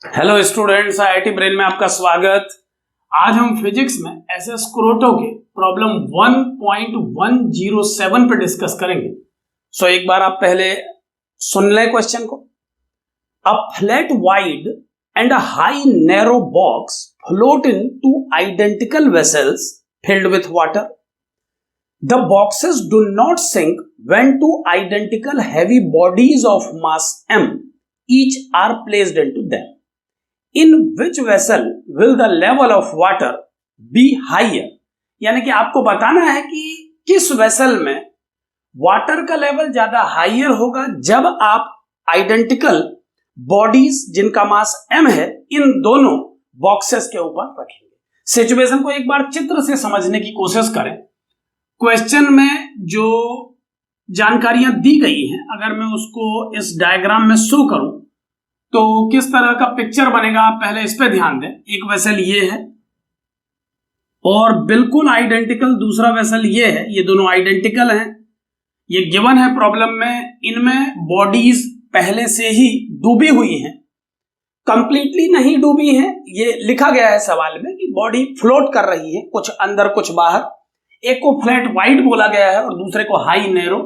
Hello students, IIT brain में आपका स्वागत। आज हम फिजिक्स में एसएस स्क्रोटो के प्रॉब्लम 1.107 पे डिस्कस करेंगे। सो एक बार आप पहले सुन लें क्वेश्चन को। A flat wide and a high narrow box float in two identical vessels filled with water. The boxes do not sink when two identical heavy bodies of mass m each are placed into them. In which vessel will the level of water be higher? यानी कि आपको बताना है कि किस vessel में water का level ज्यादा हाइयर होगा जब आप आइडेंटिकल बॉडीज जिनका मास m है इन दोनों बॉक्सेस के ऊपर रखेंगे। सिचुएशन को एक बार चित्र से समझने की कोशिश करें। क्वेश्चन में जो जानकारियां दी गई हैं, अगर मैं उसको इस डायग्राम में शो करूं तो किस तरह का पिक्चर बनेगा, आप पहले इस पे ध्यान दें। एक वेसल ये है और बिल्कुल आइडेंटिकल दूसरा वेसल ये है। ये दोनों आइडेंटिकल हैं। ये गिवन है प्रॉब्लम में। इनमें बॉडीज पहले से ही डूबी हुई हैं, कंप्लीटली नहीं डूबी हैं। ये लिखा गया है सवाल में कि बॉडी फ्लोट कर रही है, कुछ अंदर कुछ बाहर। एक को फ्लैट वाइड बोला गया है और दूसरे को हाई नैरो।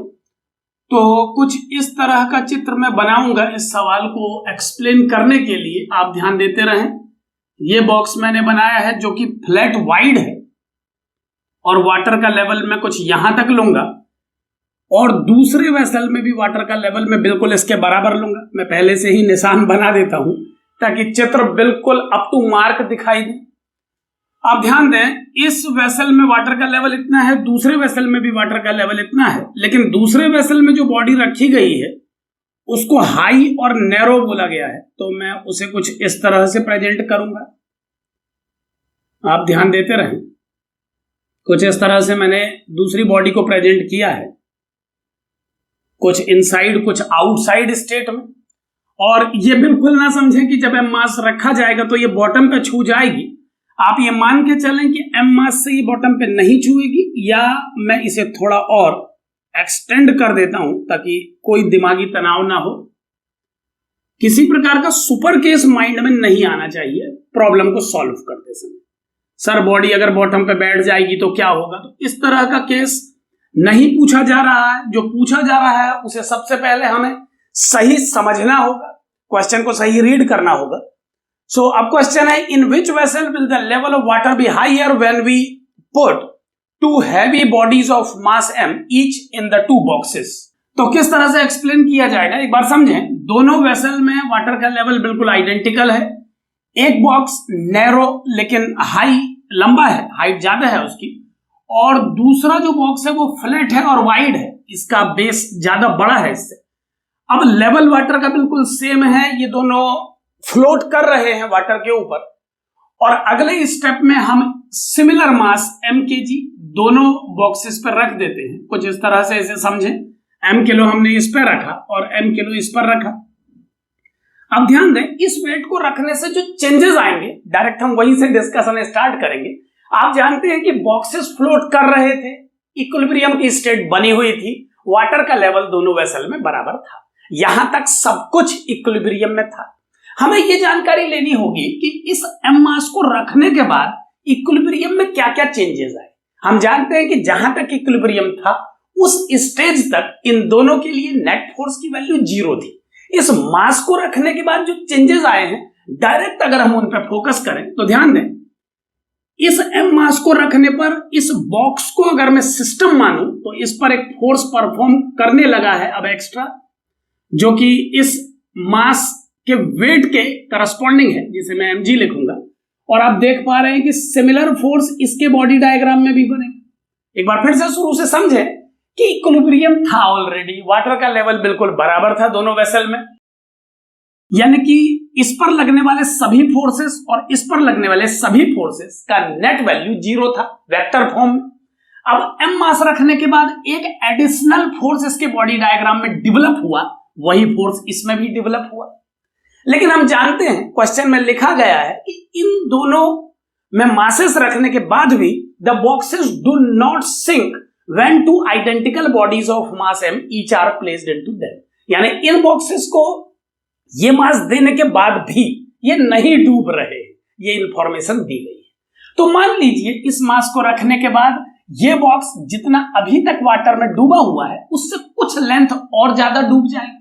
तो कुछ इस तरह का चित्र मैं बनाऊंगा इस सवाल को एक्सप्लेन करने के लिए, आप ध्यान देते रहें। ये बॉक्स मैंने बनाया है जो कि फ्लैट वाइड है और वाटर का लेवल मैं कुछ यहां तक लूंगा और दूसरे वेसल में भी वाटर का लेवल मैं बिल्कुल इसके बराबर लूंगा। मैं पहले से ही निशान बना देता हूं ताकि चित्र बिल्कुल अप टू मार्क दिखाई दे। आप ध्यान दें, इस वेसल में वाटर का लेवल इतना है, दूसरे वेसल में भी वाटर का लेवल इतना है, लेकिन दूसरे वेसल में जो बॉडी रखी गई है उसको हाई और नैरो बोला गया है। तो मैं उसे कुछ इस तरह से प्रेजेंट करूंगा, आप ध्यान देते रहें। कुछ इस तरह से मैंने दूसरी बॉडी को प्रेजेंट किया है, कुछ इनसाइड कुछ आउटसाइड स्टेट में। और ये बिल्कुल ना समझें कि जब एम मास रखा जाएगा तो ये बॉटम पे छू जाएगी। आप ये मान के चलें कि एम मास से ये बॉटम पे नहीं छुएगी, या मैं इसे थोड़ा और एक्सटेंड कर देता हूं ताकि कोई दिमागी तनाव ना हो। किसी प्रकार का सुपर केस माइंड में नहीं आना चाहिए प्रॉब्लम को सॉल्व करते समय। सर बॉडी अगर बॉटम पे बैठ जाएगी तो क्या होगा, तो इस तरह का केस नहीं पूछा जा रहा है। जो पूछा जा रहा है उसे सबसे पहले हमें सही समझना होगा, क्वेश्चन को सही रीड करना होगा। So अब क्वेश्चन है, in which vessel will the level of water be higher when we put two heavy bodies of mass m each in the two boxes? तो किस तरह से एक्सप्लेन किया जाएगा, एक बार समझें। दोनों वेसल में वाटर का लेवल बिल्कुल आइडेंटिकल है। एक बॉक्स नैरो लेकिन हाई लंबा है, हाइट ज्यादा है उसकी, और दूसरा जो बॉक्स है वो फ्लैट है और वाइड है, इसका बेस ज्यादा बड़ा है इससे। अब लेवल वाटर का बिल्कुल सेम है, ये दोनों फ्लोट कर रहे हैं वाटर के ऊपर। और अगले स्टेप में हम सिमिलर मास m kg दोनों बॉक्सेस पर रख देते हैं। कुछ इस तरह से इसे समझें, m किलो हमने इस पर रखा और m किलो इस पर रखा। अब ध्यान दें, इस वेट को रखने से जो चेंजेस आएंगे डायरेक्ट हम वहीं से डिस्कशन स्टार्ट करेंगे। आप जानते हैं कि बॉक्सेस फ्लोट कर रहे थे, इक्विलिब्रियम की स्टेट बनी हुई थी, वाटर का लेवल दोनों वेसल में बराबर था, यहां तक सब कुछ इक्विलिब्रियम में था। हमें यह जानकारी लेनी होगी कि इस एम मास को रखने के बाद इक्विलिब्रियम में क्या क्या चेंजेस आए। हम जानते हैं कि जहां तक इक्विलिब्रियम था उस स्टेज तक इन दोनों के लिए नेट फोर्स की वैल्यू 0 थी। इस मास को रखने के बाद जो चेंजेस आए हैं डायरेक्ट अगर हम उन पर फोकस करें तो ध्यान दें, इस एम मास को रखने पर इस बॉक्स को अगर मैं सिस्टम मानूं तो इस पर एक फोर्स परफॉर्म करने लगा है अब एक्स्ट्रा, जो कि इस मास के वेट के करस्पॉन्डिंग है, जिसे मैं mg लिखूंगा। और आप देख पा रहे हैं कि सिमिलर फोर्स इसके बॉडी डायग्राम में भी बनेगा। एक बार फिर से शुरू से समझें कि इक्विलिब्रियम था ऑलरेडी, वाटर का लेवल बिल्कुल बराबर था दोनों वेसल में, यानी कि इस पर लगने वाले सभी फोर्सेस और इस पर लगने वाले सभी फोर्सेस का नेट वैल्यू 0 था वेक्टर फॉर्म में। अब m मास रखने के बाद एक एडिशनल फोर्स इसके बॉडी डायग्राम में डेवलप हुआ, वही फोर्स इसमें भी डेवलप हुआ। लेकिन हम जानते हैं क्वेश्चन में लिखा गया है कि इन दोनों में मासेस रखने के बाद भी the boxes do not sink when two identical bodies of mass m each are placed into them. यानी इन बॉक्सेस को ये मास देने के बाद भी ये नहीं डूब रहे, ये इंफॉर्मेशन दी गई है। तो मान लीजिए इस मास को रखने के बाद ये बॉक्स जितना अभी तक वाटर में डूबा हुआ है उससे कुछ लेंथ और ज्यादा डूब जाएगा।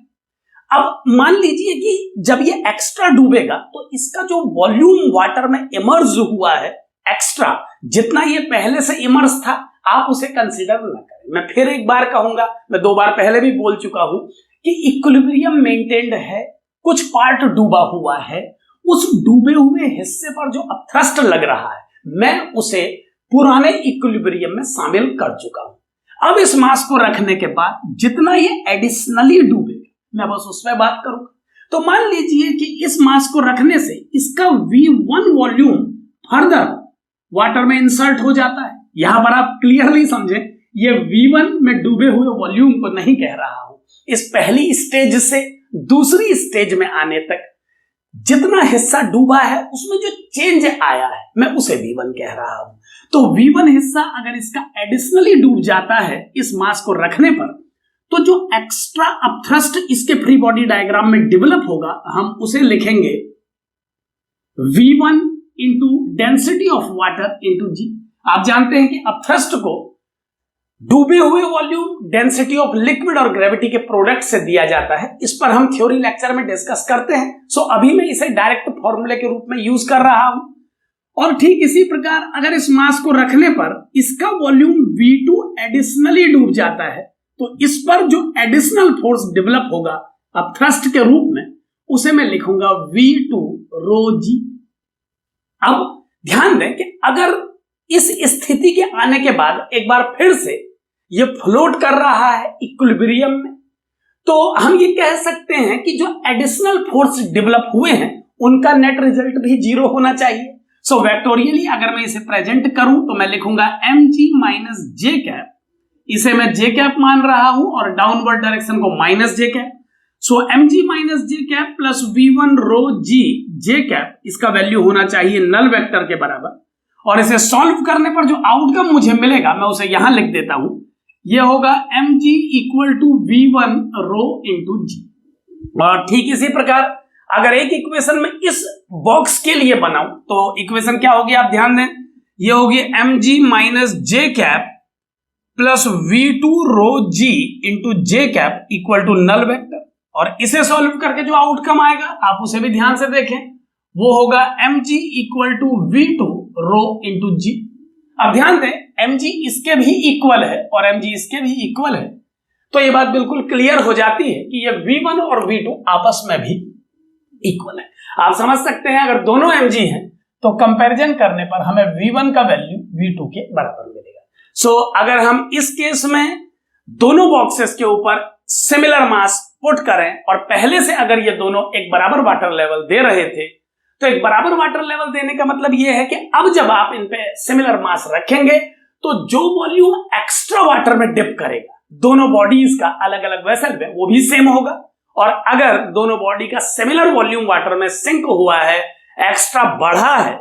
अब मान लीजिए कि जब ये एक्स्ट्रा डूबेगा तो इसका जो वॉल्यूम वाटर में इमर्ज हुआ है एक्स्ट्रा, जितना ये पहले से इमर्ज था, आप उसे कंसीडर न करें। मैं फिर एक बार कहूंगा, मैं 2 बार पहले भी बोल चुका हूं कि इक्विलिब्रियम मेंटेन्ड है, कुछ पार्ट डूबा हुआ है, उस डूबे हुए हिस्से पर जो अपथ्रस्ट लग रहा है मैं उसे पुराने इक्विलिब्रियम में शामिल कर चुका हूं। अब इस मास को रखने के बाद जितना ये एडिशनली डूबेगा मैं बस उस पर बात करूंगा। तो मान लीजिए कि इस मास को रखने से इसका V1 वॉल्यूम फर्दर वाटर में इंसर्ट हो जाता है। यहां पर आप क्लियरली समझें, ये V1 में डूबे हुए वॉल्यूम को नहीं कह रहा हूं। इस पहली स्टेज से दूसरी स्टेज में आने तक जितना हिस्सा डूबा है उसमें जो चेंज आया है मैं उसे V1 कह रहा हूं। तो V1 हिस्सा अगर इसका एडिशनली डूब जाता है इस मास को रखने पर, तो जो एक्स्ट्रा अपथ्रस्ट इसके फ्री बॉडी डायग्राम में डेवलप होगा हम उसे लिखेंगे V1 into density of water into G। आप जानते हैं कि अपथ्रस्ट को डूबे हुए वॉल्यूम, डेंसिटी ऑफ लिक्विड और ग्रेविटी के प्रोडक्ट से दिया जाता है। इस पर हम थ्योरी लेक्चर में डिस्कस करते हैं। सो अभी मैं इसे डायरेक्ट फॉर्मूले के रूप में यूज कर रहा हूं। और ठीक इसी प्रकार अगर इस मास को रखने पर इसका वॉल्यूम V2 एडिशनली डूब जाता है तो इस पर जो एडिशनल फोर्स डेवलप होगा अपथ्रस्ट के रूप में उसे मैं लिखूंगा V2 रो G। अब ध्यान दें कि अगर इस स्थिति के आने के बाद एक बार फिर से ये फ्लोट कर रहा है इक्विलिब्रियम में, तो हम ये कह सकते हैं कि जो एडिशनल फोर्स डेवलप हुए हैं उनका नेट रिजल्ट भी 0 होना चाहिए। सो वेक्टोरियली अगर मैं इसे प्रेजेंट करूं तो मैं लिखूंगा mg माइनस जे कैप, इसे मैं जे कैप मान रहा हूं और डाउनवर्ड डायरेक्शन को माइनस जे कैप। सो mg minus J cap plus V1 रो G जे कैप, इसका वैल्यू होना चाहिए नल वेक्टर के बराबर। और इसे सॉल्व करने पर जो आउटकम मुझे मिलेगा मैं उसे यहां लिख देता हूं, यह होगा mg equal to V1 rho into G। और ठीक इसी प्रकार अगर एक इक्वेशन में इस बॉक्स के लिए बनाऊं तो इक्वेशन क्या होगी आप ध्यान दें, यह होगी mg minus J cap plus V2 rho G into J cap equal to null vector. और इसे सॉल्व करके जो आउटकम आएगा आप उसे भी ध्यान से देखें, वो होगा mg equal to V2 rho into G। अब ध्यान दें mg इसके भी इक्वल है और mg इसके भी इक्वल है, तो ये बात बिल्कुल क्लियर हो जाती है कि ये V1 और V2 आपस में भी इक्वल है। आप समझ सकते हैं अगर दोनों mg हैं तो कंपैरिजन करने पर हमें V1 का वैल्यू V2 के बराबर मिलेगा। सो अगर हम इस केस में दोनों बॉक्सेस के ऊपर सिमिलर मास पुट करें और पहले से अगर ये दोनों एक बराबर वाटर लेवल दे रहे थे तो एक बराबर वाटर लेवल देने का मतलब यह है कि अब जब आप इन पे सिमिलर मास रखेंगे तो जो वॉल्यूम एक्स्ट्रा वाटर में डिप करेगा दोनों बॉडीज का अलग अलग वेसल में वो भी सेम होगा। और अगर दोनों बॉडी का सिमिलर वॉल्यूम वाटर में सिंक हुआ है, एक्स्ट्रा बढ़ा है,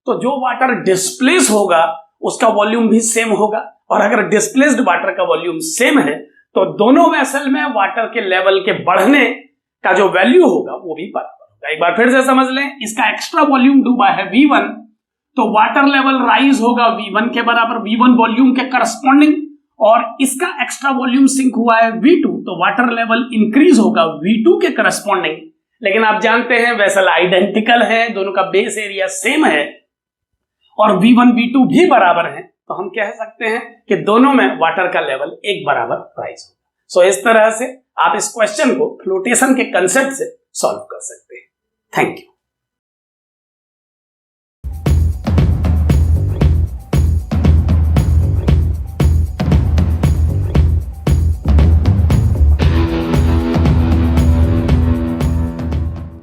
तो जो वाटर डिस्प्लेस होगा उसका वॉल्यूम भी सेम होगा। और अगर डिस्प्लेस्ड वाटर का वॉल्यूम सेम है तो दोनों वेसल में वाटर के लेवल के बढ़ने का जो वैल्यू होगा वो भी बराबर होगा। एक बार फिर से समझ लें, इसका एक्स्ट्रा वॉल्यूम डूबा है V1 तो वाटर लेवल राइज होगा V1 के बराबर, V1 वॉल्यूम के करस्पॉन्डिंग, और इसका एक्स्ट्रा वॉल्यूम सिंक हुआ है V2 तो वाटर लेवल इंक्रीज होगा V2 के करस्पॉन्डिंग। लेकिन आप जानते हैं वेसल आइडेंटिकल है, दोनों का बेस एरिया सेम है और V1 V2 भी बराबर है, तो हम कह सकते हैं कि दोनों में वाटर का लेवल एक बराबर राइज होगा। सो इस तरह से आप इस क्वेश्चन को फ्लोटेशन के कंसेप्ट से सॉल्व कर सकते हैं। Thank you.